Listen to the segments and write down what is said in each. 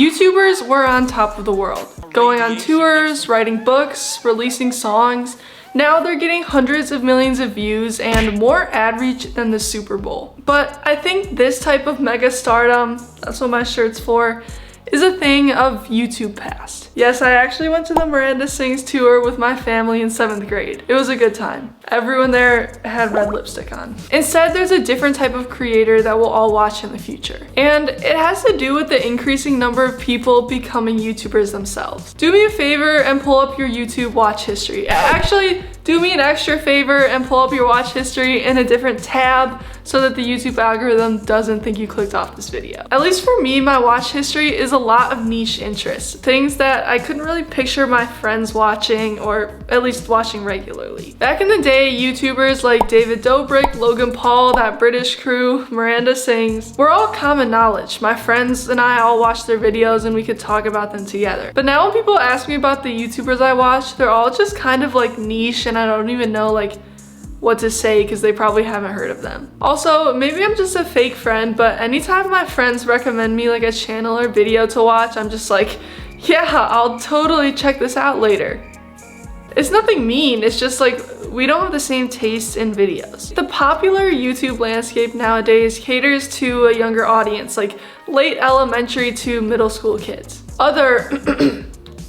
YouTubers were on top of the world, going on tours, writing books, releasing songs. Now they're getting hundreds of millions of views and more ad reach than the Super Bowl. But I think this type of mega stardom, that's what my shirt's for, is a thing of YouTube past. Yes, I actually went to the Miranda Sings tour with my family in 7th grade. It was a good time. Everyone there had red lipstick on. Instead, there's a different type of creator that we'll all watch in the future. And it has to do with the increasing number of people becoming YouTubers themselves. Do me a favor and pull up your YouTube watch history. Actually, do me an extra favor and pull up your watch history in a different tab so that the YouTube algorithm doesn't think you clicked off this video. At least for me, my watch history is a lot of niche interests, things that I couldn't really picture my friends watching, or at least watching regularly. Back in the day, YouTubers like David Dobrik, Logan Paul, that British crew, Miranda Sings, were all common knowledge. My friends and I all watched their videos and we could talk about them together. But now when people ask me about the YouTubers I watch, they're all just kind of like niche and I don't even know like what to say because they probably haven't heard of them. Also, maybe I'm just a fake friend, but anytime my friends recommend me like a channel or video to watch, I'm just like, yeah, I'll totally check this out later. It's nothing mean, it's just like we don't have the same taste in videos. The popular YouTube landscape nowadays caters to a younger audience, like late elementary to middle school kids. Other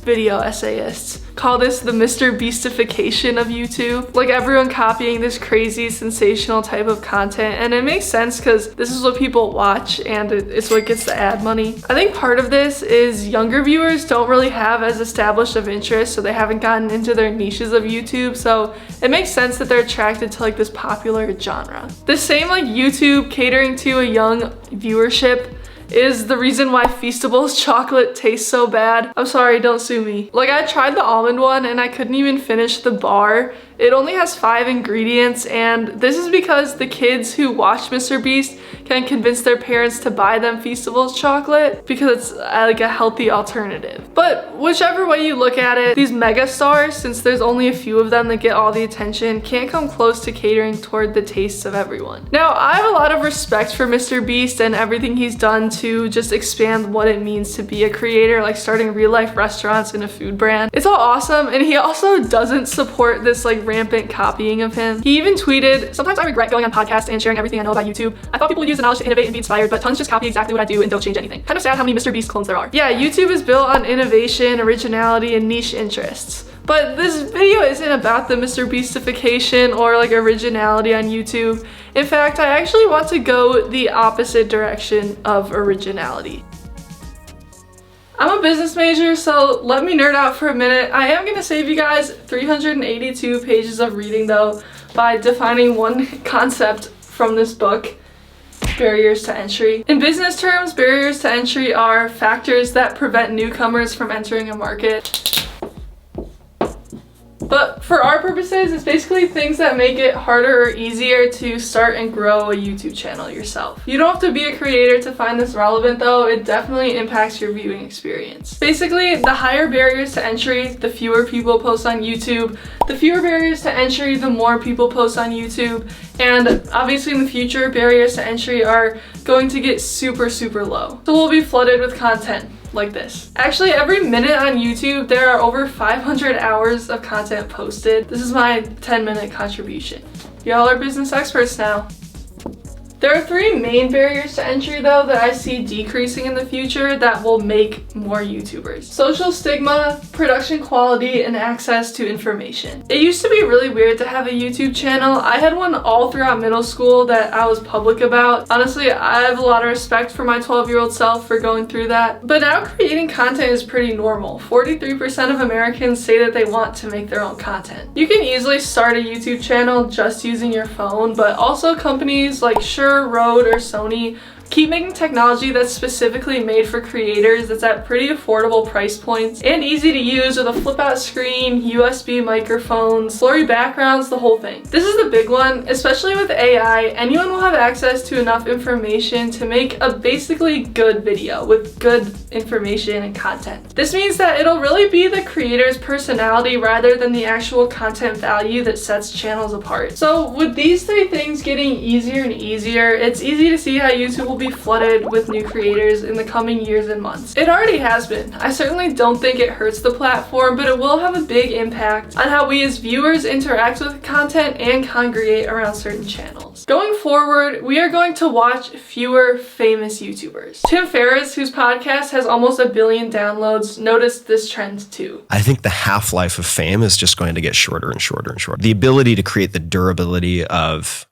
video essayists call this the MrBeastification of YouTube. Like everyone copying this crazy sensational type of content, and it makes sense because this is what people watch and it's what gets the ad money. I think part of this is younger viewers don't really have as established of interest, so they haven't gotten into their niches of YouTube, so it makes sense that they're attracted to like this popular genre. The same like YouTube catering to a young viewership is the reason why Feastables chocolate tastes so bad. I'm sorry, don't sue me. Like I tried the almond one and I couldn't even finish the bar. It only has 5 ingredients, and this is because the kids who watch MrBeast can convince their parents to buy them Feastables chocolate because it's like a healthy alternative. But whichever way you look at it, these megastars, since there's only a few of them that get all the attention, can't come close to catering toward the tastes of everyone. Now, I have a lot of respect for MrBeast and everything he's done to just expand what it means to be a creator, like starting real life restaurants and a food brand. It's all awesome, and he also doesn't support this like rampant copying of him. He even tweeted, "Sometimes I regret going on podcasts and sharing everything I know about YouTube. I thought people would use the knowledge to innovate and be inspired, but tons just copy exactly what I do and don't change anything. Kind of sad how many MrBeast clones there are." Yeah, YouTube is built on innovation, originality, and niche interests. But this video isn't about the MrBeastification or like originality on YouTube. In fact, I actually want to go the opposite direction of originality. I'm a business major, so let me nerd out for a minute. I am gonna save you guys 382 pages of reading though by defining one concept from this book: barriers to entry. In business terms, barriers to entry are factors that prevent newcomers from entering a market. But for our purposes, it's basically things that make it harder or easier to start and grow a YouTube channel yourself. You don't have to be a creator to find this relevant though, it definitely impacts your viewing experience. Basically, the higher barriers to entry, the fewer people post on YouTube. The fewer barriers to entry, the more people post on YouTube. And obviously in the future, barriers to entry are going to get super low. So we'll be flooded with content like this. Actually, every minute on YouTube, there are over 500 hours of content posted. This is my 10-minute contribution. Y'all are business experts now. There are 3 main barriers to entry though that I see decreasing in the future that will make more YouTubers. Social stigma, production quality, and access to information. It used to be really weird to have a YouTube channel. I had one all throughout middle school that I was public about. Honestly, I have a lot of respect for my 12-year-old self for going through that. But now creating content is pretty normal. 43% of Americans say that they want to make their own content. You can easily start a YouTube channel just using your phone, but also companies like Rode or Sony keep making technology that's specifically made for creators that's at pretty affordable price points and easy to use with a flip out screen, USB microphones, blurry backgrounds, the whole thing. This is the big one, especially with AI. Anyone will have access to enough information to make a basically good video with good information and content. This means that it'll really be the creator's personality rather than the actual content value that sets channels apart. So with these 3 things getting easier and easier, it's easy to see how YouTube will be flooded with new creators in the coming years and months. It already has been. I certainly don't think it hurts the platform, but it will have a big impact on how we as viewers interact with content and congregate around certain channels. Going forward, we are going to watch fewer famous YouTubers. Tim Ferriss, whose podcast has almost 1 billion downloads, noticed this trend too. I think the half-life of fame is just going to get shorter and shorter and shorter. The ability to create the durability of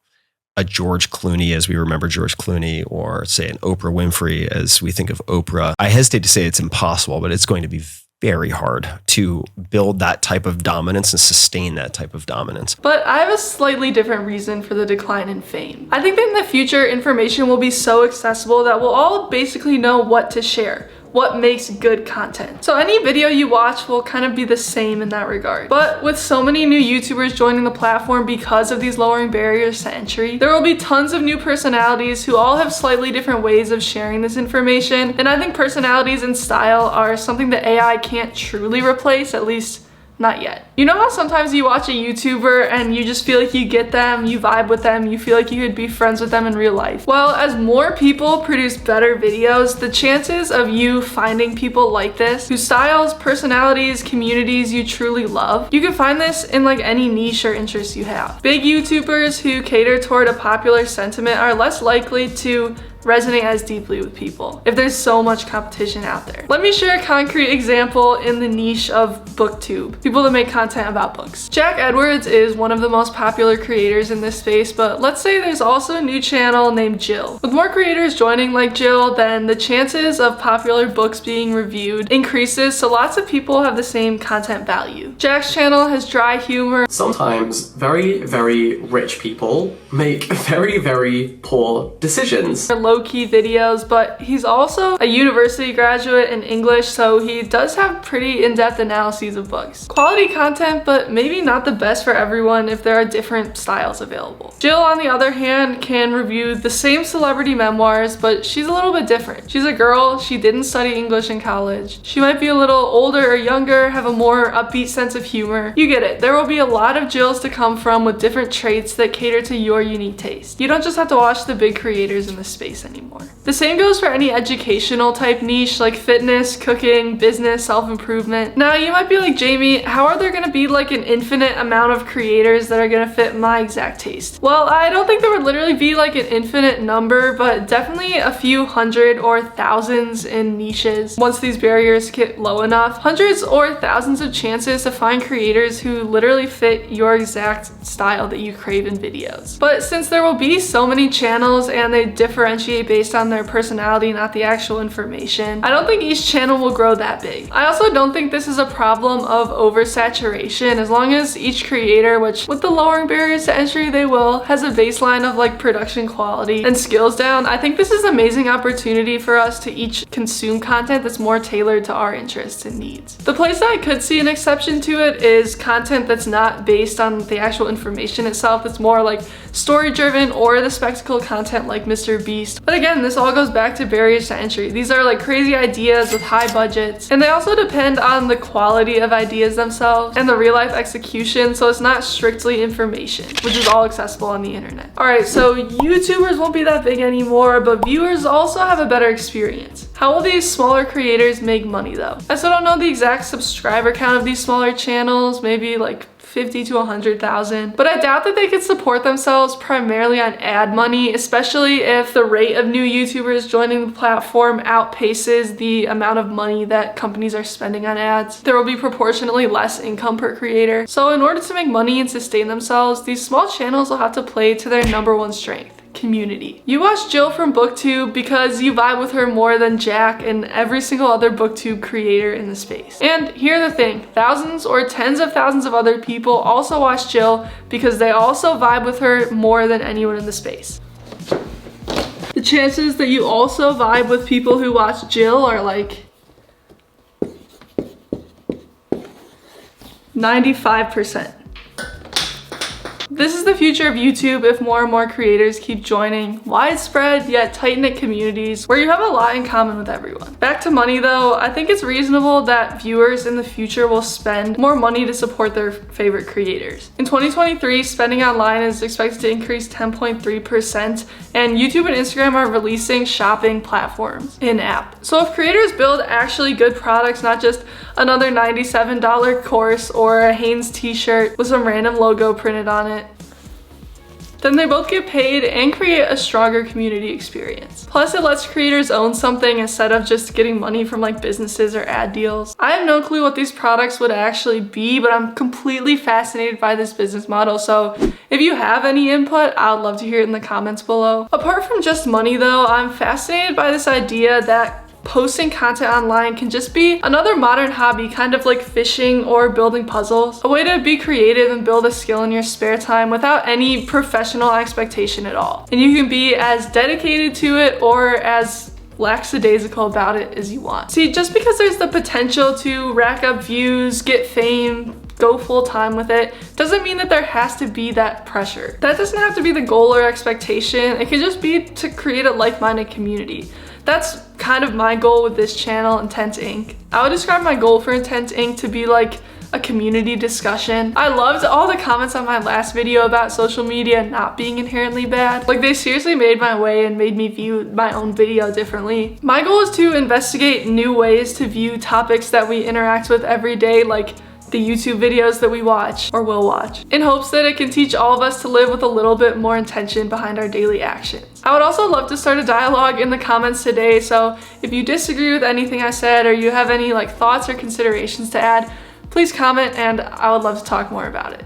a George Clooney as we remember George Clooney, or say an Oprah Winfrey as we think of Oprah. I hesitate to say it's impossible, but it's going to be very hard to build that type of dominance and sustain that type of dominance. But I have a slightly different reason for the decline in fame. I think that in the future, information will be so accessible that we'll all basically know what to share, what makes good content. So any video you watch will kind of be the same in that regard. But with so many new YouTubers joining the platform because of these lowering barriers to entry, there will be tons of new personalities who all have slightly different ways of sharing this information. And I think personalities and style are something that AI can't truly replace, at least not yet. You know how sometimes you watch a YouTuber and you just feel like you get them, you vibe with them, you feel like you could be friends with them in real life? Well, as more people produce better videos, the chances of you finding people like this, whose styles, personalities, communities you truly love, you can find this in like any niche or interest you have. Big YouTubers who cater toward a popular sentiment are less likely to resonate as deeply with people if there's so much competition out there. Let me share a concrete example in the niche of booktube, people that make content about books. Jack Edwards is one of the most popular creators in this space, but let's say there's also a new channel named Jill. With more creators joining like Jill, then the chances of popular books being reviewed increases, so lots of people have the same content value. Jack's channel has dry humor. Sometimes very, very rich people make very, very poor decisions. Low-key videos, but he's also a university graduate in English, so he does have pretty in-depth analyses of books. Quality content, but maybe not the best for everyone if there are different styles available. Jill, on the other hand, can review the same celebrity memoirs, but she's a little bit different. She's a girl, she didn't study English in college. She might be a little older or younger, have a more upbeat sense of humor. You get it. There will be a lot of Jills to come from with different traits that cater to your unique taste. You don't just have to watch the big creators in the space anymore. The same goes for any educational type niche like fitness, cooking, business, self-improvement. Now you might be like, Jamie, how are there gonna be like an infinite amount of creators that are gonna fit my exact taste? Well, I don't think there would literally be like an infinite number, but definitely a few hundred or thousands in niches. Once these barriers get low enough, hundreds or thousands of chances to find creators who literally fit your exact style that you crave in videos. But since there will be so many channels and they differentiate based on their personality, not the actual information, I don't think each channel will grow that big. I also don't think this is a problem of oversaturation, as long as each creator, which with the lowering barriers to entry they will, has a baseline of like production quality and skills down. I think this is an amazing opportunity for us to each consume content that's more tailored to our interests and needs. The place that I could see an exception to it is content that's not based on the actual information itself, that's more like story driven or the spectacle content like MrBeast. But again, this all goes back to barriers to entry. These are like crazy ideas with high budgets, and they also depend on the quality of ideas themselves and the real life execution, so it's not strictly information, which is all accessible on the internet. Alright, so YouTubers won't be that big anymore, but viewers also have a better experience. How will these smaller creators make money though? I still don't know the exact subscriber count of these smaller channels, maybe like 50 to 100,000, but I doubt that they could support themselves primarily on ad money, especially if the rate of new YouTubers joining the platform outpaces the amount of money that companies are spending on ads. There will be proportionally less income per creator. So in order to make money and sustain themselves, these small channels will have to play to their #1 strength: community. You watch Jill from BookTube because you vibe with her more than Jack and every single other BookTube creator in the space. And here's the thing, thousands or tens of thousands of other people also watch Jill because they also vibe with her more than anyone in the space. The chances that you also vibe with people who watch Jill are like 95%. This is the future of YouTube if more and more creators keep joining widespread yet tight-knit communities where you have a lot in common with everyone. Back to money though, I think it's reasonable that viewers in the future will spend more money to support their favorite creators. In 2023, spending online is expected to increase 10.3%, and YouTube and Instagram are releasing shopping platforms in-app. So if creators build actually good products, not just another $97 course or a Hanes t-shirt with some random logo printed on it, then they both get paid and create a stronger community experience. Plus, it lets creators own something instead of just getting money from like businesses or ad deals. I have no clue what these products would actually be, but I'm completely fascinated by this business model. So if you have any input, I would love to hear it in the comments below. Apart from just money though, I'm fascinated by this idea that posting content online can just be another modern hobby, kind of like fishing or building puzzles. A way to be creative and build a skill in your spare time without any professional expectation at all. And you can be as dedicated to it or as lackadaisical about it as you want. See, just because there's the potential to rack up views, get fame, go full time with it, doesn't mean that there has to be that pressure. That doesn't have to be the goal or expectation. It could just be to create a like-minded community. That's kind of my goal with this channel, Intense Inc. I would describe my goal for Intense Inc. to be like a community discussion. I loved all the comments on my last video about social media not being inherently bad. Like, they seriously made my way and made me view my own video differently. My goal is to investigate new ways to view topics that we interact with every day, like the YouTube videos that we watch or will watch, in hopes that it can teach all of us to live with a little bit more intention behind our daily actions. I would also love to start a dialogue in the comments today, so if you disagree with anything I said or you have any like thoughts or considerations to add, please comment and I would love to talk more about it.